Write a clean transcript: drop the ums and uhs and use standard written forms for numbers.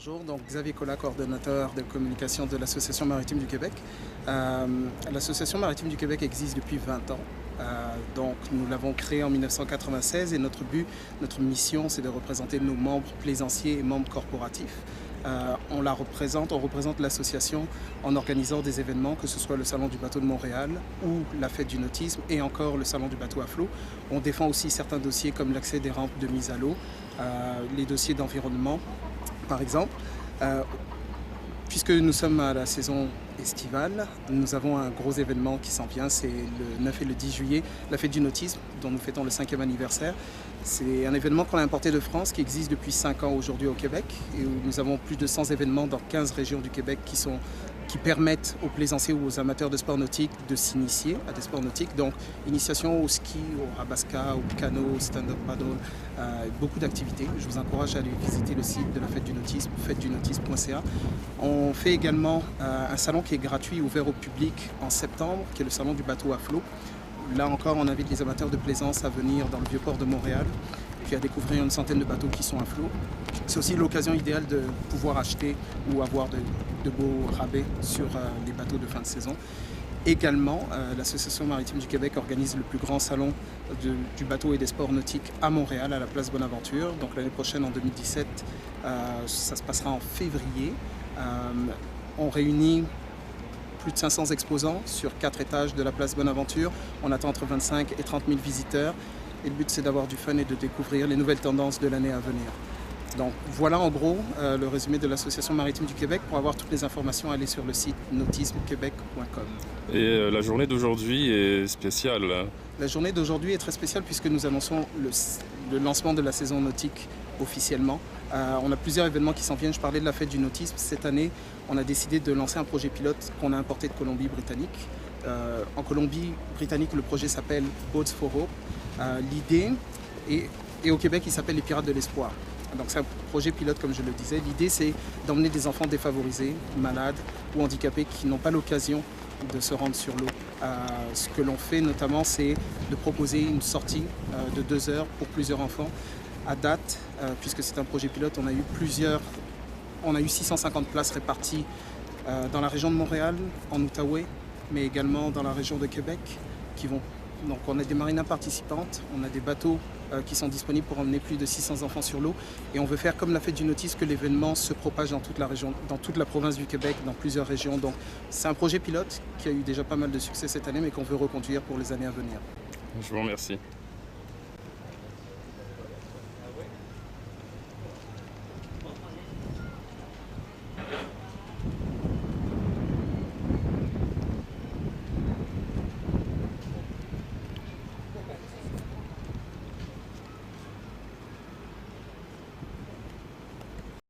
Bonjour, donc Xavier Collat, coordonnateur de communication de l'Association maritime du Québec. L'Association maritime du Québec existe depuis 20 ans. Donc nous l'avons créée en 1996 et notre but, notre mission, c'est de représenter nos membres plaisanciers et membres corporatifs. On représente l'association en organisant des événements, que ce soit le Salon du bateau de Montréal ou la Fête du nautisme et encore le Salon du bateau à flot. On défend aussi certains dossiers comme l'accès des rampes de mise à l'eau, les dossiers d'environnement par exemple. Puisque nous sommes à la saison estivale, nous avons un gros événement qui s'en vient, c'est le 9 et le 10 juillet, la Fête du nautisme, dont nous fêtons le 5e anniversaire. C'est un événement qu'on a importé de France, qui existe depuis 5 ans aujourd'hui au Québec, et où nous avons plus de 100 événements dans 15 régions du Québec qui permettent aux plaisanciers ou aux amateurs de sport nautique de s'initier à des sports nautiques. Donc, initiation au ski, au rabasca, au canot, au stand-up paddle, beaucoup d'activités. Je vous encourage à aller visiter le site de la Fête du nautisme, fêtedunautisme.ca. On fait également un salon qui est gratuit, ouvert au public en septembre, qui est le salon du bateau à flot. Là encore, on invite les amateurs de plaisance à venir dans le Vieux-Port de Montréal, puis à découvrir une centaine de bateaux qui sont à flot. C'est aussi l'occasion idéale de pouvoir acheter ou avoir de beaux rabais sur les bateaux de fin de saison. Également, l'Association maritime du Québec organise le plus grand salon du bateau et des sports nautiques à Montréal, à la place Bonaventure. Donc l'année prochaine, en 2017, ça se passera en février. On réunit plus de 500 exposants sur 4 étages de la place Bonaventure. On attend entre 25 et 30 000 visiteurs. Et le but, c'est d'avoir du fun et de découvrir les nouvelles tendances de l'année à venir. Donc voilà en gros le résumé de l'Association maritime du Québec. Pour avoir toutes les informations, allez sur le site nautismequebec.com. Et la journée d'aujourd'hui est spéciale. La journée d'aujourd'hui est très spéciale puisque nous annonçons le lancement de la saison nautique officiellement. On a plusieurs événements qui s'en viennent. Je parlais de la Fête du nautisme. Cette année, on a décidé de lancer un projet pilote qu'on a importé de Colombie-Britannique. En Colombie-Britannique, le projet s'appelle Boats for Hope. L'idée, et au Québec, il s'appelle les Pirates de l'Espoir. Donc c'est un projet pilote, comme je le disais. L'idée, c'est d'emmener des enfants défavorisés, malades ou handicapés qui n'ont pas l'occasion de se rendre sur l'eau. Ce que l'on fait notamment, c'est de proposer une sortie de 2 heures pour plusieurs enfants. À date, puisque c'est un projet pilote, on a eu 650 places réparties dans la région de Montréal, en Outaouais, mais également dans la région de Québec. Donc on a des marinas participantes, on a des bateaux qui sont disponibles pour emmener plus de 600 enfants sur l'eau. Et on veut faire comme la Fête du nautisme, que l'événement se propage dans toute la région, dans toute la province du Québec, dans plusieurs régions. Donc c'est un projet pilote qui a eu déjà pas mal de succès cette année, mais qu'on veut reconduire pour les années à venir. Je vous remercie.